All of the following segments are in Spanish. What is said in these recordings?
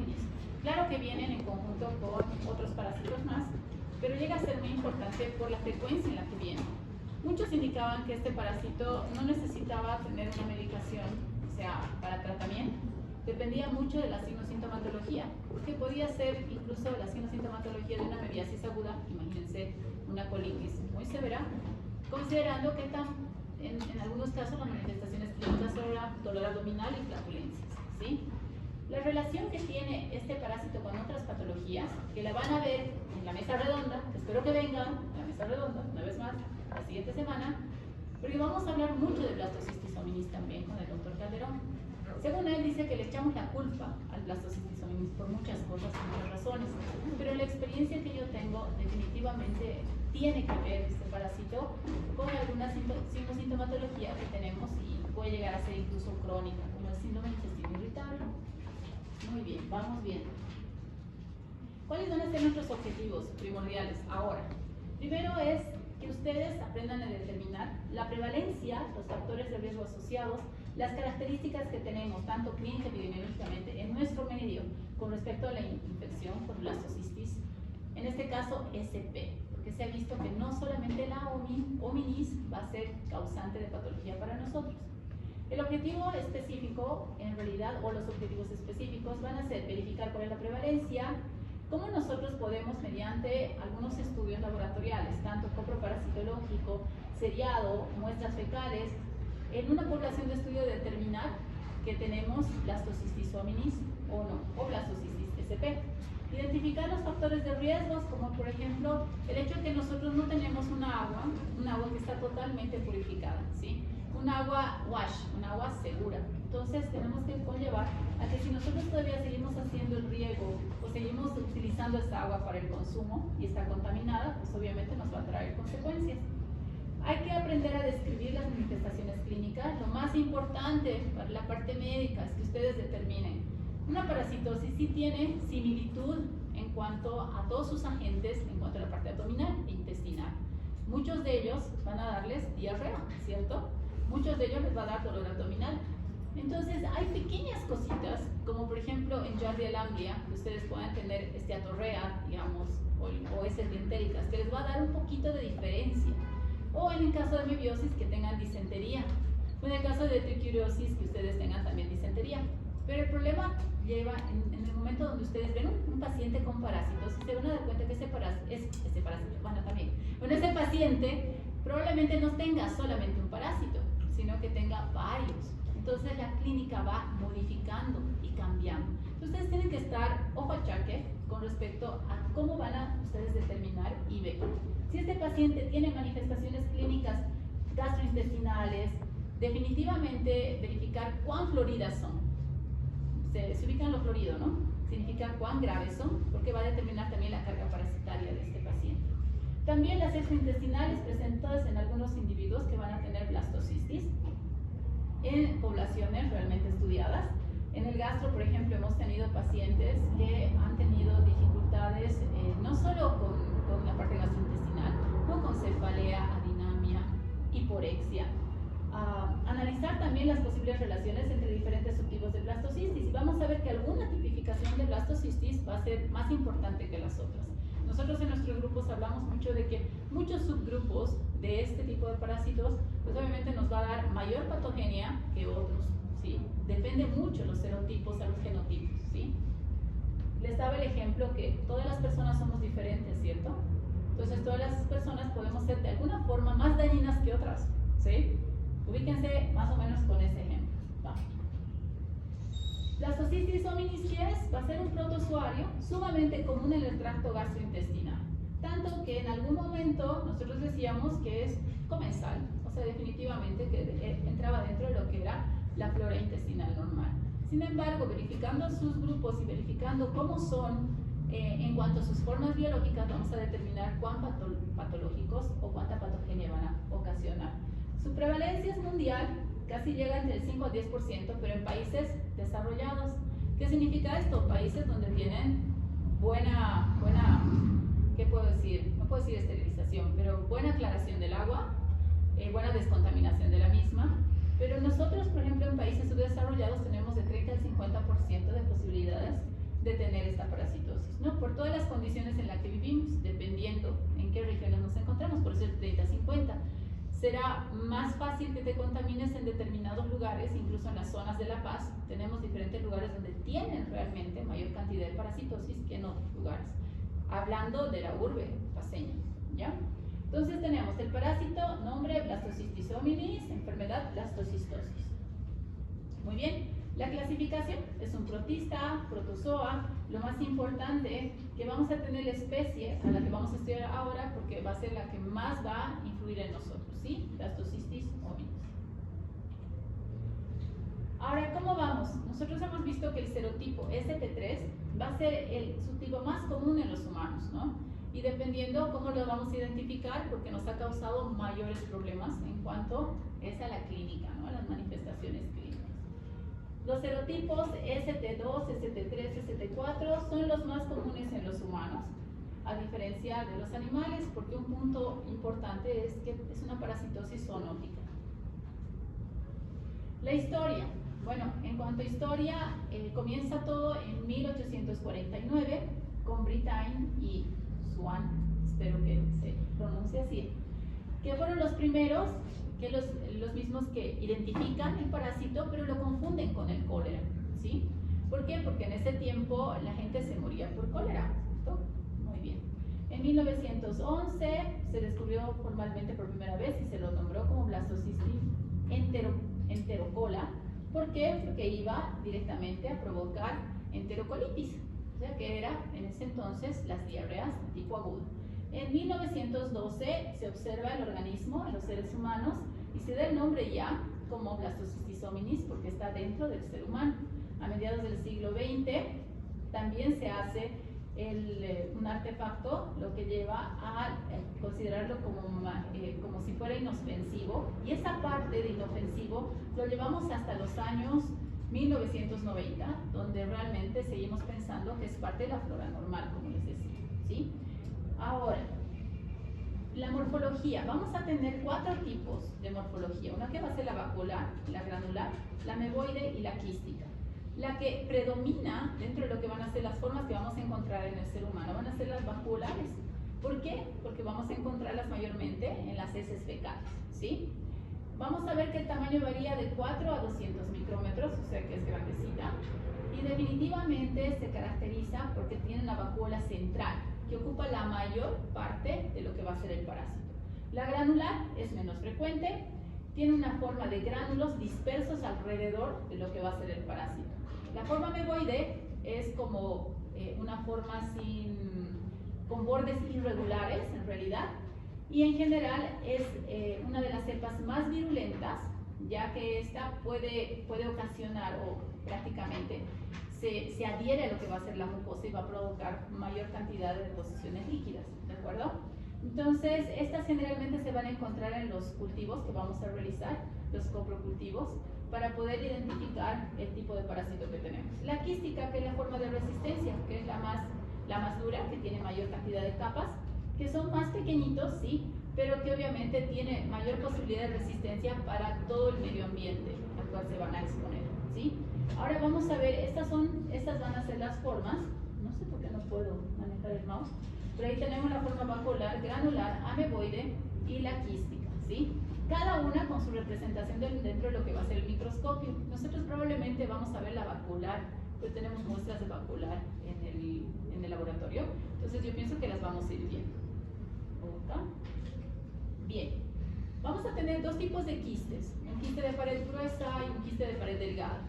hominis. Claro que vienen en conjunto con otros parásitos más, pero llega a ser muy importante por la frecuencia en la que vienen. Muchos indicaban que este parásito no necesitaba tener una medicación, o sea, para tratamiento. Dependía mucho de la signosintomatología, que podía ser incluso la signosintomatología de una memiasis aguda, imagínense una colitis muy severa, considerando que en algunos casos las manifestaciones clínicas son dolor abdominal y flatulencias, ¿sí? La relación que tiene este parásito con otras patologías, que la van a ver en la mesa redonda, espero que vengan a la mesa redonda una vez más la siguiente semana, porque vamos a hablar mucho de blastocystis hominis también con el doctor Calderón. Según él, dice que le echamos la culpa al blastocystis hominis por muchas cosas, por muchas razones, pero la experiencia que yo tengo definitivamente tiene que ver este parásito con alguna sintomatología que tenemos y puede llegar a ser incluso crónica, como el síndrome de intestino irritable. Muy bien, vamos viendo. ¿Cuáles van a ser nuestros objetivos primordiales ahora? Primero es que ustedes aprendan a determinar la prevalencia, los factores de riesgo asociados, las características que tenemos, tanto clínica y epidemiológicamente, en nuestro medio con respecto a la infección por blastocystis, en este caso SP, porque se ha visto que no solamente la hominis va a ser causante de patología para nosotros. El objetivo específico, en realidad, o los objetivos específicos van a ser verificar cuál es la prevalencia, cómo nosotros podemos, mediante algunos estudios laboratoriales, tanto coproparasitológico, seriado, muestras fecales, en una población de estudio determinar que tenemos blastocystis hominis o no, o blastocystis SP. Identificar los factores de riesgos, como por ejemplo el hecho de que nosotros no tenemos un agua que está totalmente purificada, ¿sí? Un agua wash, un agua segura. Entonces tenemos que conllevar a que si nosotros todavía seguimos haciendo el riego o seguimos utilizando esta agua para el consumo y está contaminada, pues obviamente nos va a traer consecuencias. Hay que aprender a describir las manifestaciones clínicas. Lo más importante para la parte médica es que ustedes determinen. Una parasitosis sí tiene similitud en cuanto a todos sus agentes, en cuanto a la parte abdominal e intestinal. Muchos de ellos van a darles diarrea, ¿cierto? Muchos de ellos les va a dar dolor abdominal. Entonces, hay pequeñas cositas, como por ejemplo en Giardia lamblia, que ustedes puedan tener esteatorrea, digamos, o heces dientéricas, que les va a dar un poquito de diferencia. O en el caso de mebiosis, que tengan disentería. O en el caso de triquiuriosis, que ustedes tengan también disentería. Pero el problema lleva en el momento donde ustedes ven un paciente con parásitos y se van a dar cuenta que ese paciente probablemente no tenga solamente un parásito, sino que tenga varios. Entonces la clínica va modificando y cambiando. Ustedes tienen que estar ojo al chaque con respecto a cómo van a ustedes determinar y ver. Si este paciente tiene manifestaciones clínicas gastrointestinales, definitivamente verificar cuán floridas son. Se ubican los floridos, ¿no? Significa cuán graves son, porque va a determinar también la carga parasitaria de este paciente. También las extraintestinales presentadas en algunos individuos que van a tener blastocystis en poblaciones realmente estudiadas. En el gastro, por ejemplo, hemos tenido pacientes que han tenido dificultades no solo con la parte gastrointestinal, no con cefalea, adinamia, hiporexia. Analizar también las posibles relaciones entre diferentes subtipos de blastocystis y vamos a ver que alguna tipificación de blastocystis va a ser más importante que las otras. Nosotros en nuestros grupos hablamos mucho de que muchos subgrupos de este tipo de parásitos, pues obviamente nos va a dar mayor patogenia que otros, ¿sí? Depende mucho los serotipos a los genotipos, ¿sí? Les daba el ejemplo que todas las personas somos diferentes, ¿cierto? Entonces todas las personas podemos ser de alguna forma más dañinas que otras, ¿sí? Ubíquense más o menos con ese ejemplo. Va. Blastocystis hominis, ¿qué es? Va a ser un protozoario sumamente común en el tracto gastrointestinal. Tanto que en algún momento nosotros decíamos que es comensal, o sea, definitivamente que entraba dentro de lo que era la flora intestinal normal. Sin embargo, verificando sus grupos y verificando cómo son en cuanto a sus formas biológicas, vamos a determinar cuán patológicos o cuánta patogenia van a ocasionar. Su prevalencia es mundial, casi llega entre el 5 al 10%, pero en países desarrollados. ¿Qué significa esto? Países donde tienen buena, ¿qué puedo decir? No puedo decir esterilización, pero buena aclaración del agua, buena descontaminación de la misma. Pero nosotros, por ejemplo, en países subdesarrollados tenemos de 30 al 50% de posibilidades de parasitosis, ¿no? Por todas las condiciones en las que vivimos, dependiendo en qué regiones nos encontramos, por eso el 30-50. Será más fácil que te contamines en determinados lugares, incluso en las zonas de La Paz. Tenemos diferentes lugares donde tienen realmente mayor cantidad de parasitosis que en otros lugares. Hablando de la urbe paceña, ¿ya? Entonces tenemos el parásito, nombre, Blastocystis hominis, enfermedad, blastocistosis. Muy bien, la clasificación es un protista, protozoa. Lo más importante que vamos a tener la especie a la que vamos a estudiar ahora, porque va a ser la que más va a influir en nosotros, ¿sí? Blastocystis hominis. Ahora, ¿cómo vamos? Nosotros hemos visto que el serotipo ST3 va a ser el subtipo más común en los humanos, ¿no? Y dependiendo cómo lo vamos a identificar, porque nos ha causado mayores problemas en cuanto es a la clínica, ¿no? A las manifestaciones clínicas. Los serotipos ST2, ST3, ST4 son los más comunes en los humanos, a diferencia de los animales, porque un punto importante es que es una parasitosis zoonótica. La historia. Bueno, en cuanto a historia, comienza todo en 1849 con Brittain y Swan, espero que se pronuncie así, que fueron los primeros, que los mismos que identifican el parásito, pero lo confunden con el cólera, ¿sí? ¿Por qué? Porque en ese tiempo la gente se moría por cólera, ¿cierto? Muy bien. En 1911 se descubrió formalmente por primera vez y se lo nombró como Blastocystis enterocola. ¿Por qué? Porque iba directamente a provocar enterocolitis, o sea que era en ese entonces las diarreas de tipo agudo. En 1912 se observa el organismo en los seres humanos y se da el nombre ya como Blastocystis hominis porque está dentro del ser humano. A mediados del siglo XX también se hace un artefacto, lo que lleva a considerarlo como si fuera inofensivo, y esa parte de inofensivo lo llevamos hasta los años 1990, donde realmente seguimos pensando que es parte de la flora normal, como les decía, ¿sí? Ahora, la morfología. Vamos a tener 4 tipos de morfología. Una que va a ser la vacuolar, la granular, la meboide y la quística. La que predomina dentro de lo que van a ser las formas que vamos a encontrar en el ser humano van a ser las vacuolares. ¿Por qué? Porque vamos a encontrarlas mayormente en las heces fecales, ¿sí? Vamos a ver que el tamaño varía de 4 a 200 micrómetros, o sea que es grandecita. Y definitivamente se caracteriza porque tiene una vacuola central, que ocupa la mayor parte de lo que va a ser el parásito. La granular es menos frecuente, tiene una forma de gránulos dispersos alrededor de lo que va a ser el parásito. La forma meboide es como una forma con bordes irregulares en realidad, y en general es una de las cepas más virulentas, ya que esta puede ocasionar o prácticamente se adhiere a lo que va a ser la mucosa y va a provocar mayor cantidad de deposiciones líquidas, ¿de acuerdo? Entonces, estas generalmente se van a encontrar en los cultivos que vamos a realizar, los coprocultivos, para poder identificar el tipo de parásito que tenemos. La quística, que es la forma de resistencia, que es la más dura, que tiene mayor cantidad de capas, que son más pequeñitos, sí, pero que obviamente tiene mayor posibilidad de resistencia para todo el medio ambiente al cual se van a exponer, ¿sí? Ahora vamos a ver, estas van a ser las formas, no sé por qué no puedo manejar el mouse, pero ahí tenemos la forma vacuolar, granular, ameboide y la quística, ¿sí? Cada una con su representación dentro de lo que va a ser el microscopio. Nosotros probablemente vamos a ver la vacuolar, pues tenemos muestras de vacuolar en el laboratorio, entonces yo pienso que las vamos a ir viendo. ¿Okay? Bien, vamos a tener 2 tipos de quistes, un quiste de pared gruesa y un quiste de pared delgada.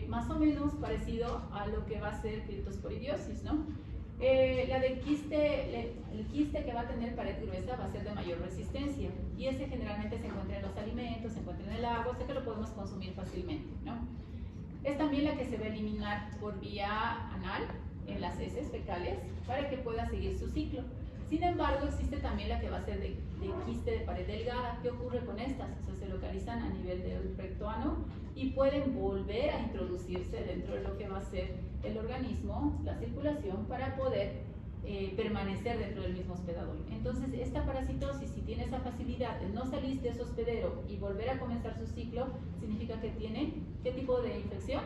Más o menos parecido a lo que va a ser criptosporidiosis, ¿no? El quiste que va a tener pared gruesa va a ser de mayor resistencia, y ese generalmente se encuentra en los alimentos, se encuentra en el agua, o sea que lo podemos consumir fácilmente, ¿no? Es también la que se va a eliminar por vía anal en las heces fecales para que pueda seguir su ciclo. Sin embargo, existe también la que va a ser de quiste de pared delgada. ¿Qué ocurre con estas? O sea, se localizan a nivel del recto ano y pueden volver a introducirse dentro de lo que va a ser el organismo, la circulación, para poder permanecer dentro del mismo hospedador. Entonces, esta parasitosis, si tiene esa facilidad de no salir de ese hospedero y volver a comenzar su ciclo, significa que tiene, ¿qué tipo de infección?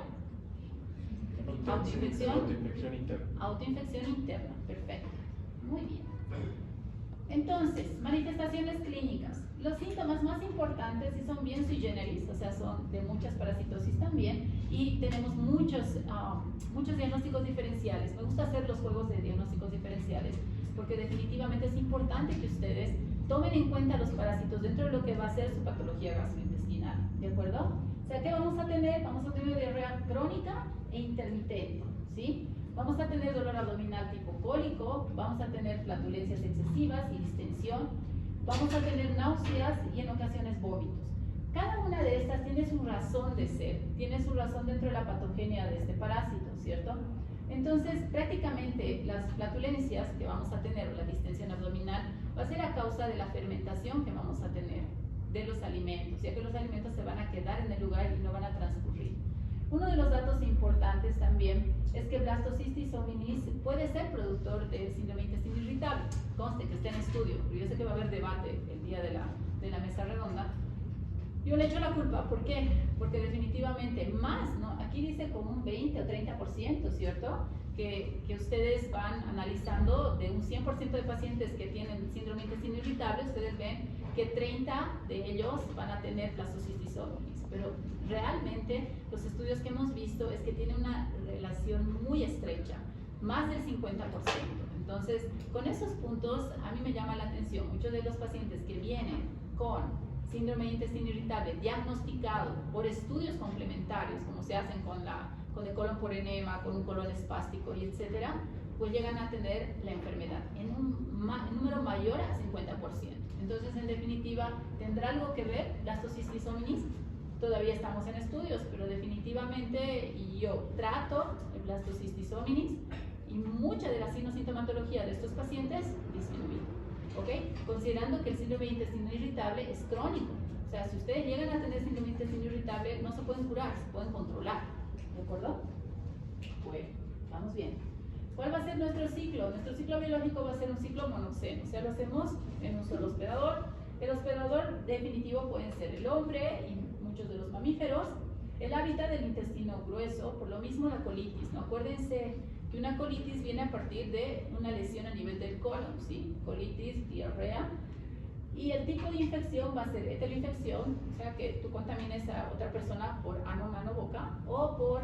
Autoinfección interna. Autoinfección interna, perfecto. Muy bien. Entonces, manifestaciones clínicas. Los síntomas más importantes y son bien sui generis, o sea, son de muchas parasitosis también, y tenemos muchos diagnósticos diferenciales. Me gusta hacer los juegos de diagnósticos diferenciales porque definitivamente es importante que ustedes tomen en cuenta los parásitos dentro de lo que va a ser su patología gastrointestinal, ¿de acuerdo? O sea, ¿qué vamos a tener? Vamos a tener diarrea crónica e intermitente, ¿sí? Vamos a tener dolor abdominal tipo cólico, vamos a tener flatulencias excesivas y distensión, vamos a tener náuseas y en ocasiones vómitos. Cada una de estas tiene su razón de ser, tiene su razón dentro de la patogenia de este parásito, ¿cierto? Entonces, prácticamente las flatulencias que vamos a tener o la distensión abdominal va a ser a causa de la fermentación que vamos a tener de los alimentos, ya que los alimentos se van a quedar en el lugar y no van a transcurrir. Uno de los datos importantes también es que Blastocystis hominis puede ser productor de síndrome de intestino irritable. Conste que está en estudio, pero yo sé que va a haber debate el día de la mesa redonda. Yo le echo la culpa, ¿por qué? Porque definitivamente más, ¿no? Aquí dice como un 20 o 30%, ¿cierto? Que ustedes van analizando de un 100% de pacientes que tienen síndrome de intestino irritable, ustedes ven que 30 de ellos van a tener Blastocystis hominis, pero realmente los estudios que hemos visto es que tiene una relación muy estrecha, más del 50%. Entonces, con esos puntos a mí me llama la atención, muchos de los pacientes que vienen con síndrome de intestino irritable diagnosticado por estudios complementarios, como se hacen con el colon por enema, con un colon espástico y etcétera, pues llegan a tener la enfermedad en un número mayor a 50%. Entonces, en definitiva, ¿tendrá algo que ver Blastocystis hominis? Todavía estamos en estudios, pero definitivamente yo trato el Blastocystis hominis y mucha de la sintomatología de estos pacientes disminuye. ¿Ok? Considerando que el síndrome de intestino irritable es crónico. O sea, si ustedes llegan a tener síndrome de intestino irritable, no se pueden curar, se pueden controlar. ¿De acuerdo? Bueno, vamos bien. ¿Cuál va a ser nuestro ciclo? Nuestro ciclo biológico va a ser un ciclo monoxeno. O sea, lo hacemos en un solo hospedador. El hospedador definitivo pueden ser el hombre y muchos de los mamíferos. El hábitat del intestino grueso, por lo mismo la colitis, ¿no? Acuérdense que una colitis viene a partir de una lesión a nivel del colon, ¿sí? Colitis, diarrea. Y el tipo de infección va a ser heteroinfección, o sea que tú contamines a otra persona por ano, mano, boca, o por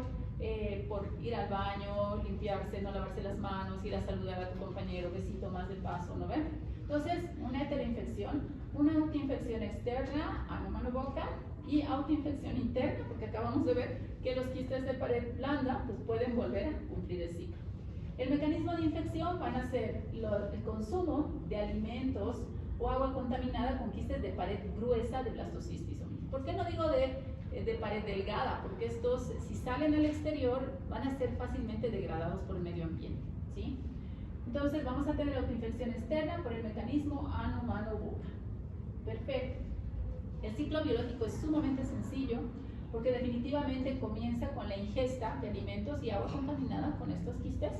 ir al baño, limpiarse, no lavarse las manos, ir a saludar a tu compañero, besito más de paso, ¿no ven? Entonces, una heteroinfección, una autoinfección externa, ano, mano, boca, y autoinfección interna, porque acabamos de ver que los quistes de pared blanda pues pueden volver a cumplir el ciclo. El mecanismo de infección van a ser el consumo de alimentos o agua contaminada con quistes de pared gruesa de Blastocystis hominis. ¿Por qué no digo de pared delgada? Porque estos, si salen al exterior, van a ser fácilmente degradados por el medio ambiente, ¿sí? Entonces vamos a tener autoinfección externa por el mecanismo ano, mano, boca. Perfecto. El ciclo biológico es sumamente sencillo porque definitivamente comienza con la ingesta de alimentos y agua contaminada con estos quistes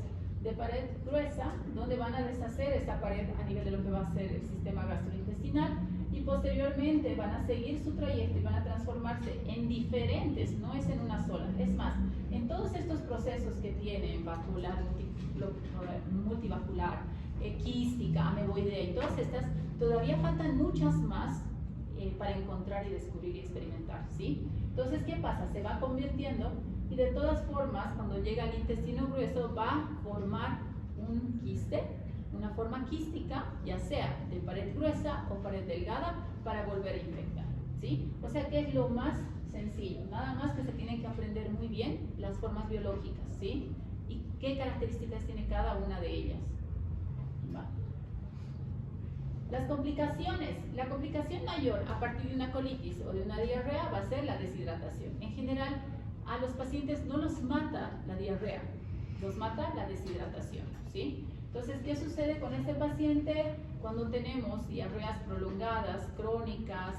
de pared gruesa, donde van a deshacer esta pared a nivel de lo que va a ser el sistema gastrointestinal y posteriormente van a seguir su trayecto y van a transformarse en diferentes, no es en una sola. Es más, en todos estos procesos que tienen vacular, multivacular, quística, ameboidea y todas estas, todavía faltan muchas más para encontrar y descubrir y experimentar, ¿sí? Entonces, ¿qué pasa? Se va convirtiendo y de todas formas, cuando llega al intestino grueso, va a formar un quiste, una forma quística, ya sea de pared gruesa o pared delgada, para volver a infectar, ¿sí? O sea que es lo más sencillo, nada más que se tienen que aprender muy bien las formas biológicas, ¿sí? Y qué características tiene cada una de ellas. ¿Va? Las complicaciones, la complicación mayor a partir de una colitis o de una diarrea va a ser la deshidratación. En general, a los pacientes no los mata la diarrea, los mata la deshidratación, ¿sí? Entonces, ¿qué sucede con este paciente cuando tenemos diarreas prolongadas, crónicas,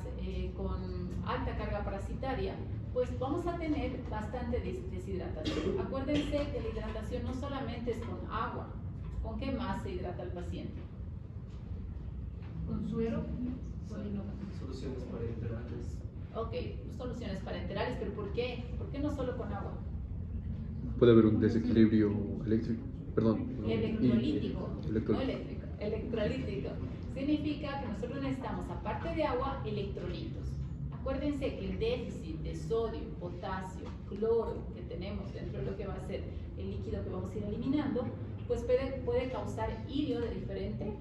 con alta carga parasitaria? Pues vamos a tener bastante deshidratación. Acuérdense que la hidratación no solamente es con agua, ¿con qué más se hidrata el paciente? ¿Con suero? Soluciones parenterales. Ok, soluciones parenterales, pero ¿por qué? ¿Por qué no solo con agua? puede haber un desequilibrio eléctrico, perdón. Electrolítico, no eléctrico, electrolítico. Significa que nosotros necesitamos, aparte de agua, electrolitos. Acuérdense que el déficit de sodio, potasio, cloro que tenemos dentro de lo que va a ser el líquido que vamos a ir eliminando, pues puede causar ilio de diferente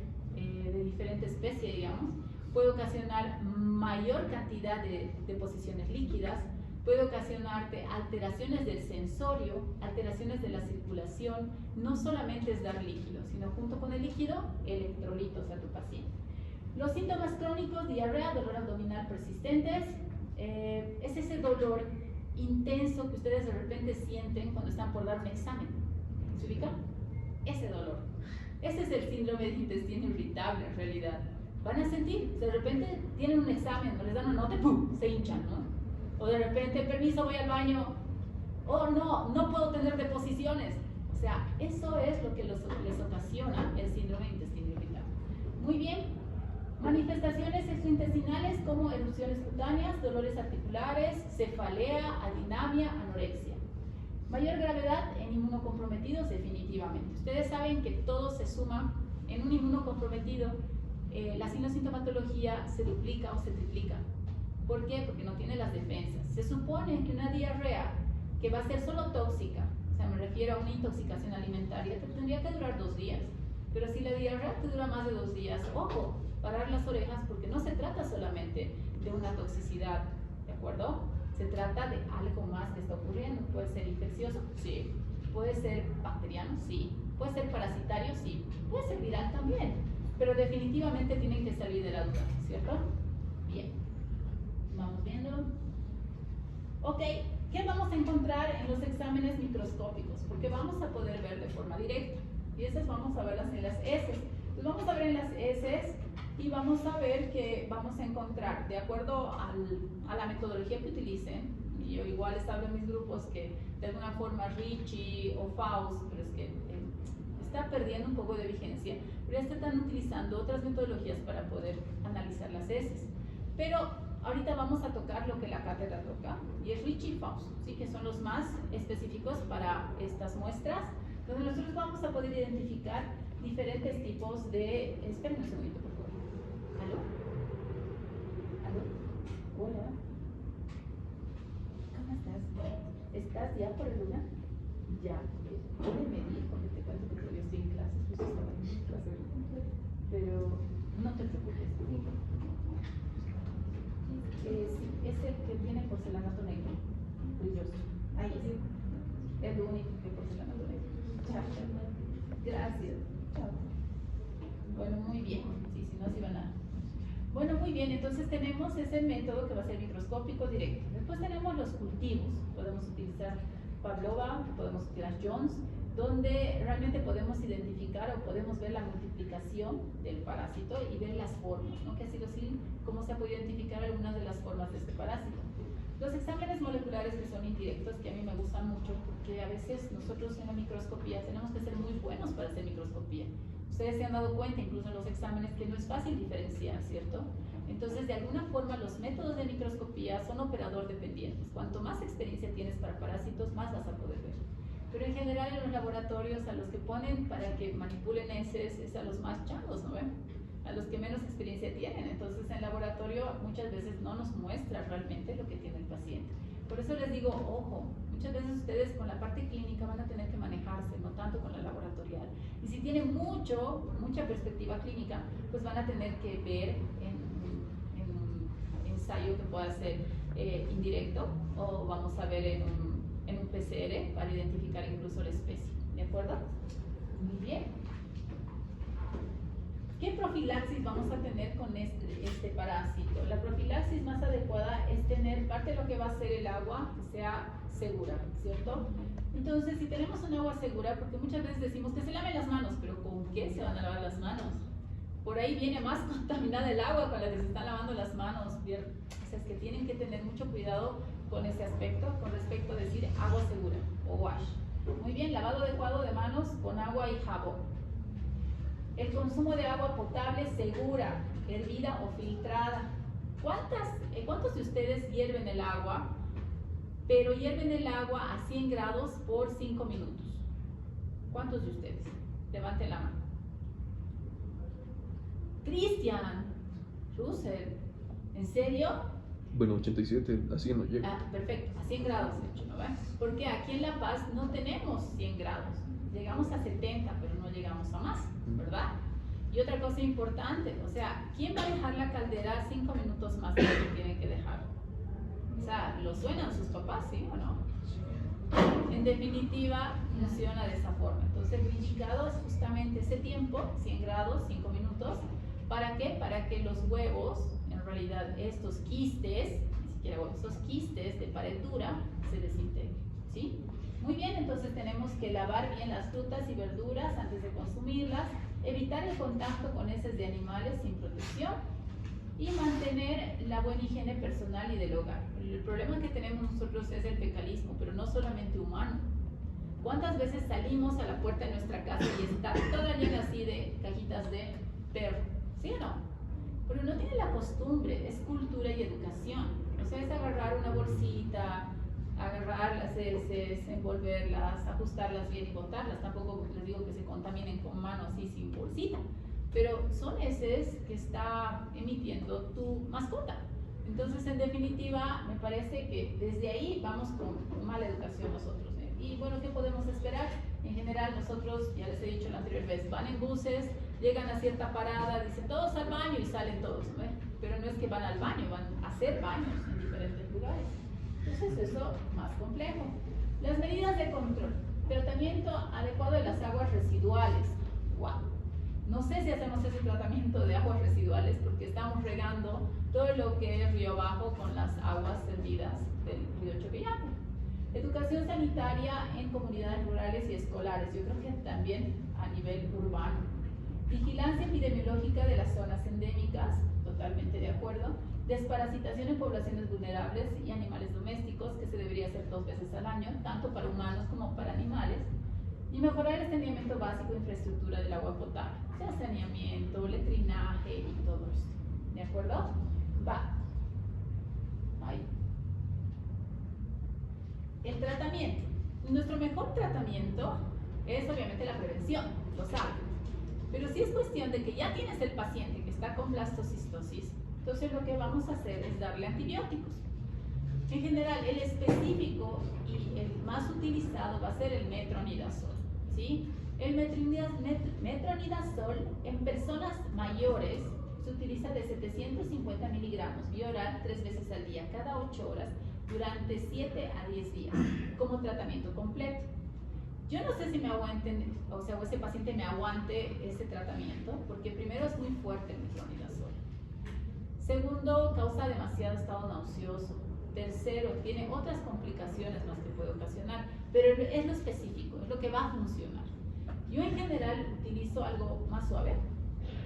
especie, digamos, puede ocasionar mayor cantidad de deposiciones líquidas, puede ocasionarte alteraciones del sensorio, alteraciones de la circulación. No solamente es dar líquido, sino junto con el líquido, electrolitos a tu paciente. Los síntomas crónicos: diarrea, dolor abdominal persistentes, es ese dolor intenso que ustedes de repente sienten cuando están por dar un examen. ¿Se ubica? Ese dolor. Ese es el síndrome de intestino irritable en realidad. Van a sentir, de repente tienen un examen, o les dan una nota y ¡pum!, se hinchan, ¿no? O de repente, permiso, voy al baño, oh no puedo tener deposiciones. O sea, eso es lo que les ocasiona el síndrome de intestino irritable. Muy bien. Manifestaciones extraintestinales como erupciones cutáneas, dolores articulares, cefalea, adinamia, anorexia. Mayor gravedad en inmunocomprometidos, definitivamente. Ustedes saben que todo se suma en un inmunocomprometido. La sintomatología se duplica o se triplica. ¿Por qué? Porque no tiene las defensas. Se supone que una diarrea que va a ser solo tóxica, o sea, me refiero a una intoxicación alimentaria, te tendría que durar 2 días. Pero si la diarrea te dura más de 2 días, ojo, parar las orejas, porque no se trata solamente de una toxicidad, ¿de acuerdo? Se trata de algo más que está ocurriendo. Puede ser infeccioso, sí. Puede ser bacteriano, sí. Puede ser parasitario, sí. Puede ser viral también. Pero definitivamente tienen que salir de la duda, ¿cierto? Bien. Vamos viendo. Ok, ¿qué vamos a encontrar en los exámenes microscópicos? Porque vamos a poder ver de forma directa. Y esas vamos a verlas en las heces. Pues vamos a ver en las heces y vamos a ver que vamos a encontrar, de acuerdo a la metodología que utilicen, y yo igual les hablo en mis grupos que de alguna forma Ricci o Faust, pero es que está perdiendo un poco de vigencia, pero ya están utilizando otras metodologías para poder analizar las heces. Pero ahorita vamos a tocar lo que la cátedra toca, y es Ricci y Faust, ¿sí? Que son los más específicos para estas muestras, donde nosotros vamos a poder identificar diferentes tipos de... Esperen un segundito, por favor. ¿Aló? ¿Aló? Hola. ¿Cómo estás? ¿Estás ya por el lugar? Ya. Hoy me dijo que te cuento que todavía estoy en clases, pues estaba en clase ahorita. Pero no te preocupes. Sí, es el que tiene porcelanato negro. Brilloso. Ahí sí. Es lo único que porcelanato negro. Chao. Gracias. Chao. Bueno, muy bien. Sí, si no, se iban a... Bueno, muy bien. Entonces tenemos ese método que va a ser microscópico directo. Después tenemos los cultivos. Podemos utilizar Pavlova, podemos utilizar Jones, donde realmente podemos identificar o podemos ver la multiplicación del parásito y ver las formas, ¿no? Que ha sido así como se ha podido identificar algunas de las formas de este parásito. Los exámenes moleculares que son indirectos, que a mí me gustan mucho, porque a veces nosotros en la microscopía tenemos que ser muy buenos para hacer microscopía. Ustedes se han dado cuenta, incluso en los exámenes, que no es fácil diferenciar, ¿cierto? Entonces, de alguna forma, los métodos de microscopía son operador dependientes. Cuanto más experiencia tienes para parásitos, más vas a poder ver. Pero en general en los laboratorios a los que ponen para que manipulen heces es a los más chavos, ¿no ven? A los que menos experiencia tienen. Entonces en laboratorio muchas veces no nos muestra realmente lo que tiene el paciente. Por eso les digo, ojo, muchas veces ustedes con la parte clínica van a tener que manejarse, no tanto con la laboratorial. Y si tienen mucha perspectiva clínica, pues van a tener que ver en un ensayo que pueda ser indirecto, o vamos a ver en un PCR para identificar incluso la especie, ¿de acuerdo? Muy bien. ¿Qué profilaxis vamos a tener con este parásito? La profilaxis más adecuada es tener parte de lo que va a ser el agua que sea segura, ¿cierto? Entonces, si tenemos un agua segura, porque muchas veces decimos que se laven las manos, pero ¿con qué se van a lavar las manos? Por ahí viene más contaminada el agua con la que se están lavando las manos. O sea, es que tienen que tener mucho cuidado con ese aspecto, con respecto a decir agua segura o wash. Muy bien, lavado adecuado de manos con agua y jabón. El consumo de agua potable segura, hervida o filtrada. ¿Cuántos de ustedes hierven el agua pero hierven el agua a 100 grados por 5 minutos. ¿Cuántos de ustedes? Levanten la mano. Cristian, Russell, ¿en serio? Bueno, 87, así no llega. Ah, perfecto, a 100 grados de hecho, ¿no ves? Porque aquí en La Paz no tenemos 100 grados, llegamos a 70, pero no llegamos a más, ¿verdad? Y otra cosa importante, o sea, ¿quién va a dejar la caldera 5 minutos más de lo que tiene que dejar? O sea, ¿lo suenan sus papás, sí o no? En definitiva, funciona de esa forma. Entonces, lo indicado es justamente ese tiempo, 100 grados, 5 minutos. ¿Para qué? Para que los huevos, en realidad estos quistes, ni siquiera huevos, estos quistes de pared dura, se desintegren, ¿sí? Muy bien, entonces tenemos que lavar bien las frutas y verduras antes de consumirlas, evitar el contacto con heces de animales sin protección y mantener la buena higiene personal y del hogar. El problema que tenemos nosotros es el fecalismo, pero no solamente humano. ¿Cuántas veces salimos a la puerta de nuestra casa y está toda llena así de cajitas de perro? ¿Sí o no? Pero no tiene la costumbre, es cultura y educación. O sea, es agarrar una bolsita, agarrar las heces, envolverlas, ajustarlas bien y botarlas. Tampoco les digo que se contaminen con mano así sin bolsita, pero son heces que está emitiendo tu mascota. Entonces, en definitiva, me parece que desde ahí vamos con mala educación nosotros, ¿eh? Y bueno, ¿qué podemos esperar? En general, nosotros, ya les he dicho la anterior vez, van en buses, llegan a cierta parada, dicen todos al baño y salen todos, ¿no? Pero no es que van al baño, van a hacer baños en diferentes lugares. Entonces, eso más complejo. Las medidas de control. Tratamiento adecuado de las aguas residuales. ¡Wow! No sé si hacemos ese tratamiento de aguas residuales porque estamos regando todo lo que es río abajo con las aguas servidas del río Choqueyaco. Educación sanitaria en comunidades rurales y escolares. Yo creo que también a nivel urbano. Vigilancia epidemiológica de las zonas endémicas. Totalmente de acuerdo. Desparasitación en poblaciones vulnerables y animales domésticos, que se debería hacer 2 veces al año, tanto para humanos como para animales. Y mejorar el saneamiento básico e infraestructura del agua potable, o sea, saneamiento, letrinaje y todo esto. ¿De acuerdo? Va. Ahí. El tratamiento. Nuestro mejor tratamiento es obviamente la prevención, lo saben. Pero si es cuestión de que ya tienes el paciente que está con blastocistosis, entonces lo que vamos a hacer es darle antibióticos. En general, el específico y el más utilizado va a ser el metronidazol, ¿sí? El metronidazol en personas mayores se utiliza de 750 miligramos vía oral 3 veces al día, cada 8 horas, durante 7 a 10 días, como tratamiento completo. Yo no sé si me aguanten, o sea, ese paciente me aguante ese tratamiento, porque primero es muy fuerte el metronidazol. Segundo, causa demasiado estado nauseoso. Tercero, tiene otras complicaciones más que puede ocasionar, pero es lo específico, es lo que va a funcionar. Yo en general utilizo algo más suave,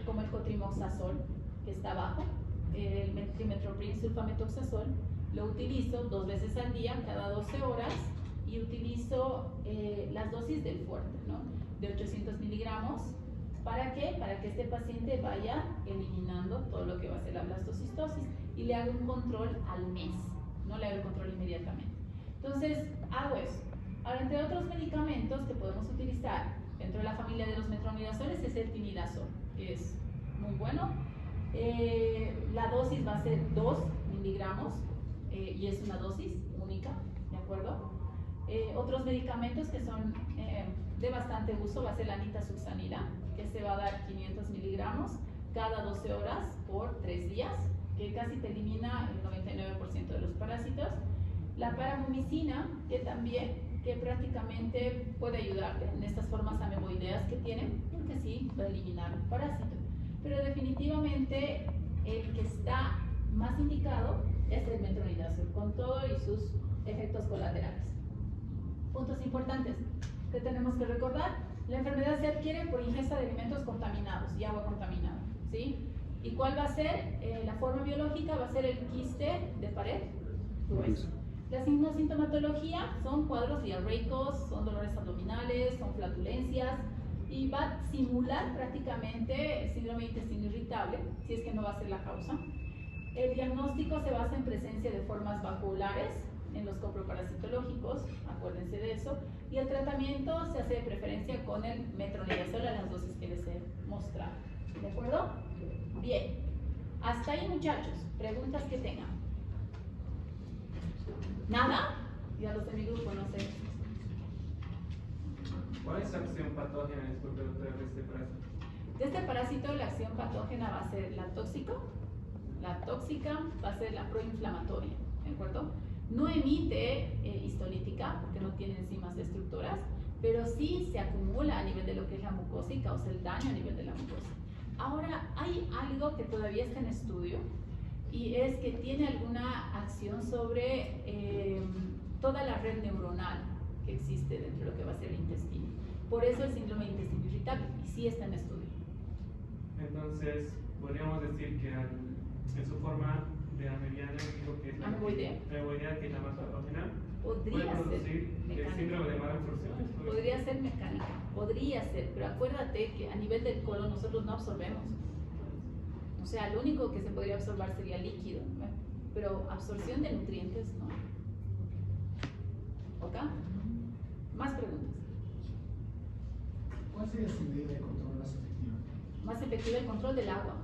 como el cotrimoxazol, que está abajo, el trimethoprim sulfametoxazol. Lo utilizo 2 veces al día, cada 12 horas, y utilizo las dosis del fuerte, ¿no? De 800 miligramos. ¿Para qué? Para que este paciente vaya eliminando todo lo que va a ser la blastocistosis y le haga un control al mes, no le haga el control inmediatamente. Entonces, hago eso. Ahora, entre otros medicamentos que podemos utilizar dentro de la familia de los metronidazoles es el tinidazol, que es muy bueno. La dosis va a ser 2 miligramos y es una dosis única, ¿de acuerdo? Otros medicamentos que son de bastante uso va a ser la nitazoxanida, que se va a dar 500 miligramos cada 12 horas por 3 días, que casi te elimina el 99% de los parásitos. La paramomicina, que también, que prácticamente puede ayudarte en estas formas ameboideas que tienen, porque sí, va a eliminar un parásito. Pero definitivamente el que está más indicado es el metronidazol, con todo y sus efectos colaterales. Puntos importantes que tenemos que recordar: la enfermedad se adquiere por ingesta de alimentos contaminados y agua contaminada, ¿sí? ¿Y cuál va a ser? La forma biológica va a ser el quiste de pared grueso. La sintomatología son cuadros diarreicos, son dolores abdominales, son flatulencias, y va a simular prácticamente el síndrome de intestino irritable, si es que no va a ser la causa. El diagnóstico se basa en presencia de formas vacuolares, en los coproparasitológicos, acuérdense de eso, y el tratamiento se hace de preferencia con el metronidazol a las dosis que les he mostrado. ¿De acuerdo? Bien. Hasta ahí, muchachos. Preguntas que tengan. ¿Nada? Ya los de mi grupo no sé. ¿Cuál es la acción patógena, disculpe, doctora, de este parásito? De este parásito, la acción patógena va a ser la tóxica va a ser la proinflamatoria, ¿de acuerdo? No emite histolítica porque no tiene enzimas destructoras, pero sí se acumula a nivel de lo que es la mucosa y causa el daño a nivel de la mucosa. Ahora, hay algo que todavía está en estudio y es que tiene alguna acción sobre toda la red neuronal que existe dentro de lo que va a ser el intestino. Por eso el síndrome de intestino irritable, y sí está en estudio. Entonces, podríamos decir que en su forma de amebiana, dijo que es la Ameboidea, que es la más patógena, podría puede ser producir el mecánica. síndrome de mala absorción. Podría ser mecánica, podría ser, pero acuérdate que a nivel del colon nosotros no absorbemos. O sea, lo único que se podría absorber sería líquido, ¿no? Pero absorción de nutrientes no. ¿Ok? Más preguntas. ¿Cuál sería su medida de control más efectiva? Más efectivo el control del agua,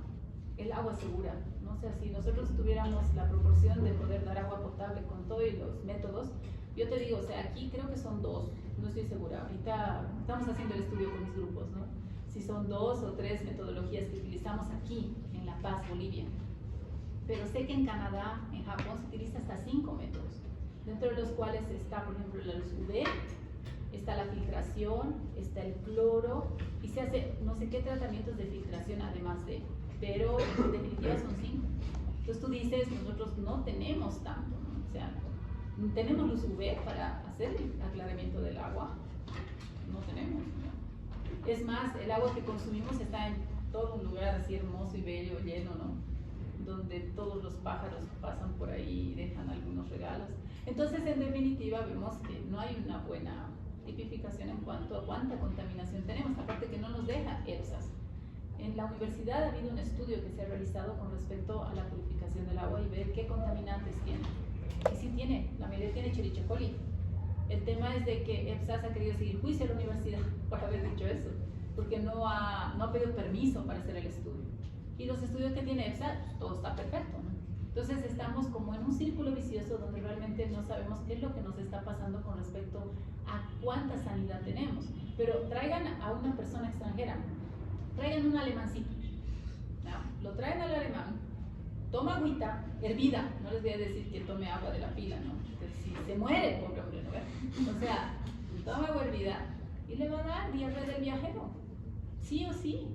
el agua segura. ¿No? O sea, si nosotros tuviéramos la proporción de poder dar agua potable con todos los métodos, yo te digo, o sea, aquí creo que son 2, no estoy segura. Ahorita estamos haciendo el estudio con mis grupos, ¿no? Si son 2 o 3 metodologías que utilizamos aquí, en La Paz, Bolivia. Pero sé que en Canadá, en Japón, se utiliza hasta 5 métodos, dentro de los cuales está, por ejemplo, la luz UV, está la filtración, está el cloro, y se hace no sé qué tratamientos de filtración además de, pero en definitiva son 5. Entonces tú dices, nosotros no tenemos tanto, ¿no? O sea, tenemos luz UV para hacer el aclaramiento del agua, no tenemos, ¿no? Es más, el agua que consumimos está en todo un lugar así hermoso y bello, lleno, ¿no? Donde todos los pájaros pasan por ahí y dejan algunos regalos. Entonces, en definitiva, vemos que no hay una buena tipificación en cuanto a cuánta contaminación tenemos, aparte que no nos deja EPSAS. En la universidad ha habido un estudio que se ha realizado con respecto a la purificación del agua y ver qué contaminantes tiene. Y sí tiene, la mayoría tiene Escherichia coli. El tema es de que EPSAS ha querido seguir juicio a la universidad por haber dicho eso, porque no ha pedido permiso para hacer el estudio. Y los estudios que tiene EPSAS, pues, todo está perfecto, ¿no? Entonces estamos como en un círculo vicioso donde realmente no sabemos qué es lo que nos está pasando con respecto a cuánta sanidad tenemos. Pero traigan a una persona extranjera, traigan un alemancito, ¿no? Lo traen al alemán, toma agüita hervida, no les voy a decir que tome agua de la pila, ¿no? Porque si se muere el pobre hombre, ¿no? O sea, toma agua hervida y le va a dar diarrea del viajero, sí o sí,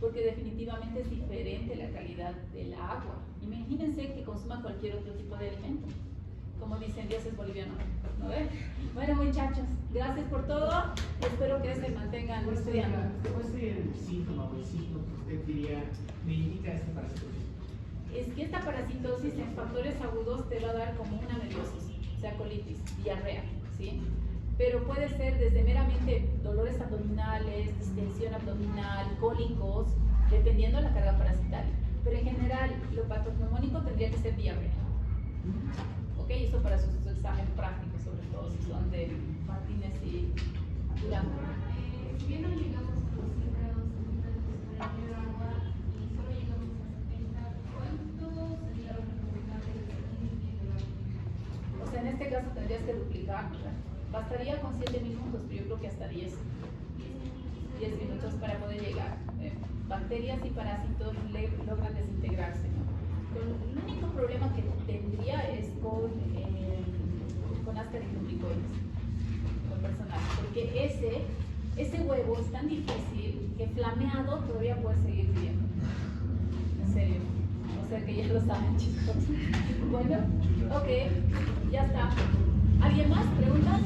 porque definitivamente es diferente la calidad del agua. Imagínense que consuma cualquier otro tipo de alimento. Como dicen, Dios es boliviano, ¿no ven? Bueno, muchachos, gracias por todo. Espero que se mantengan estudiando. ¿Cuál sería el síntoma o el síntoma que usted diría me indica este parasitosis? Es que esta parasitosis en factores agudos te va a dar como una nerviosis, o sea, colitis, diarrea, ¿sí? Pero puede ser desde meramente dolores abdominales, distensión abdominal, cólicos, dependiendo de la carga parasitaria. Pero en general, lo patognomónico tendría que ser diarrea. ¿Ok? Eso para sus exámenes prácticos, sobre todo si son de Martínez y Durán. Si bien no llegamos a los 100 grados centígrados para el agua y solo llegamos a 70, ¿cuánto sería lo recomendable del agua? O sea, en este caso tendrías que duplicar, ¿verdad? Bastaría con 7 minutos, pero yo creo que hasta 10 minutos para poder llegar. Bacterias y parásitos logran desintegrarse, ¿no? Pero el único problema que tendría es con ascariglucoides, con personal, porque ese huevo es tan difícil que flameado todavía puede seguir viviendo. En serio. O sea que ya lo saben, chicos. Bueno, ok, ya está. ¿Alguien más? ¿Preguntas?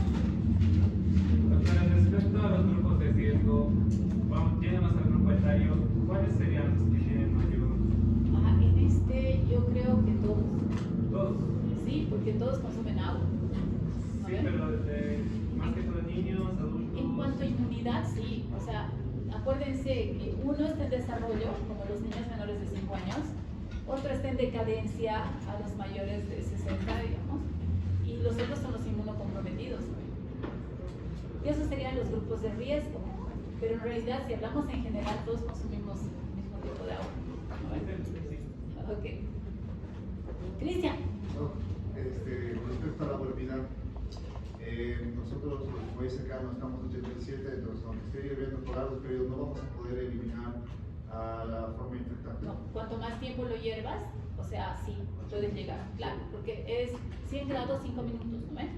Doctora, respecto a los grupos de riesgo, llegamos al grupo etario, ¿cuáles serían los que tienen mayor? En este yo creo que todos. ¿Todos? Sí, porque todos consumen agua. ¿No Sí, ven? pero más que todos niños, adultos. En cuanto a inmunidad, sí. O sea, acuérdense que uno está en desarrollo, como los niños menores de 5 años, otro está en decadencia a los mayores de 60, digamos, y los otros son los inmunocomprometidos. Y esos serían los grupos de riesgo. Pero en realidad, si hablamos en general, todos consumimos el mismo tipo de agua. Ok. Cristian. No, con respecto a la volumina, nosotros, como dice acá, no estamos en 87, entonces aunque esté lloviendo por largos periodos, no vamos a poder eliminar a la forma infectante. No, cuanto más tiempo lo hiervas, o sea, sí, puedes llegar, claro, porque es 100 grados 5 minutos, ¿no ves?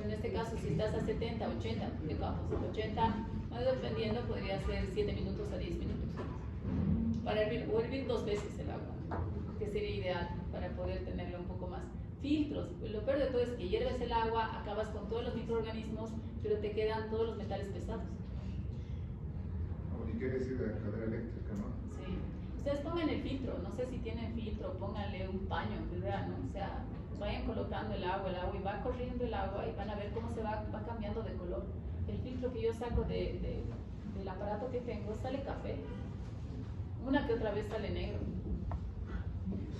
En este caso, si estás a 70, 80, digamos, 80, más dependiendo, podría ser 7 minutos a 10 minutos. Para hervir, o hervir 2 veces el agua, que sería ideal para poder tenerlo un poco más. Filtros, pues lo peor de todo es que hierves el agua, acabas con todos los microorganismos, pero te quedan todos los metales pesados. Ni qué decir de la cadena eléctrica, ¿no? Sí. Ustedes pongan el filtro, no sé si tienen filtro, pónganle un paño, ¿verdad? ¿No? O sea, vayan colocando el agua y va corriendo el agua y van a ver cómo se va cambiando de color. El filtro que yo saco del aparato que tengo sale café, una que otra vez sale negro.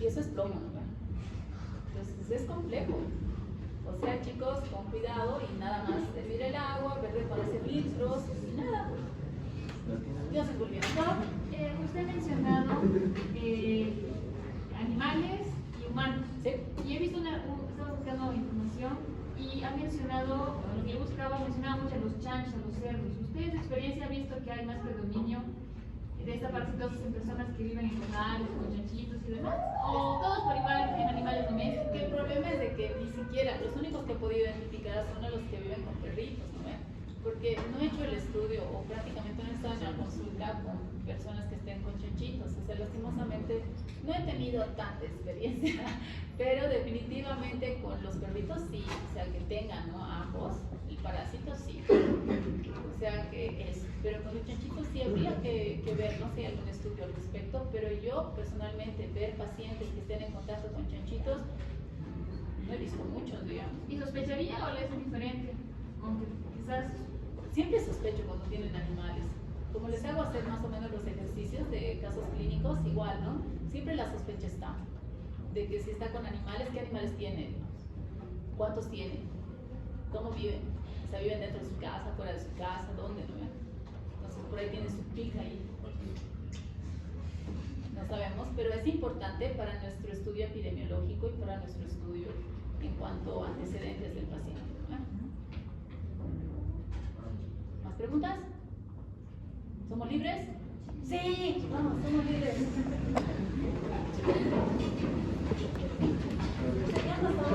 Y eso es plomo, ¿no? Entonces es complejo. O sea, chicos, con cuidado y nada más hervir el agua, ver para hacer filtros y nada. Dios se volvió. Usted ha mencionado animales y humanos. Sí. Y he visto estaba buscando información y ha mencionado, lo que yo buscaba, mencionaba mucho a los chanchos, a los cerdos. ¿Usted en su experiencia ha visto que hay más predominio de esta parasitosis en personas que viven en corrales, con chanchitos y demás? ¿O todos por igual en animales domésticos? El problema es de que ni siquiera, los únicos que he podido identificar son los que viven con perritos, ¿no? Porque no he hecho el estudio o prácticamente no he estado en la consulta con personas que estén con chanchitos. O sea, lastimosamente no he tenido tanta experiencia, pero definitivamente con los perritos sí, o sea, que tengan, ¿no? Ambos, el parásito sí. O sea, que es, pero con los chanchitos sí habría que ver, no sé, si hay algún estudio al respecto, pero yo personalmente ver pacientes que estén en contacto con chanchitos, no he visto muchos, digamos. ¿Y sospecharía o le es diferente? Aunque quizás... Siempre sospecho cuando tienen animales. Como les hago hacer más o menos los ejercicios de casos clínicos, igual, ¿no? Siempre la sospecha está de que si está con animales, ¿qué animales tienen? ¿Cuántos tienen? ¿Cómo viven? O sea, ¿viven dentro de su casa, fuera de su casa? ¿Dónde? ¿No? Entonces, por ahí tiene su pica ahí. No sabemos, pero es importante para nuestro estudio epidemiológico y para nuestro estudio en cuanto a antecedentes del paciente. ¿No? ¿Más preguntas? ¿Somos libres? Sí, vamos, somos libres.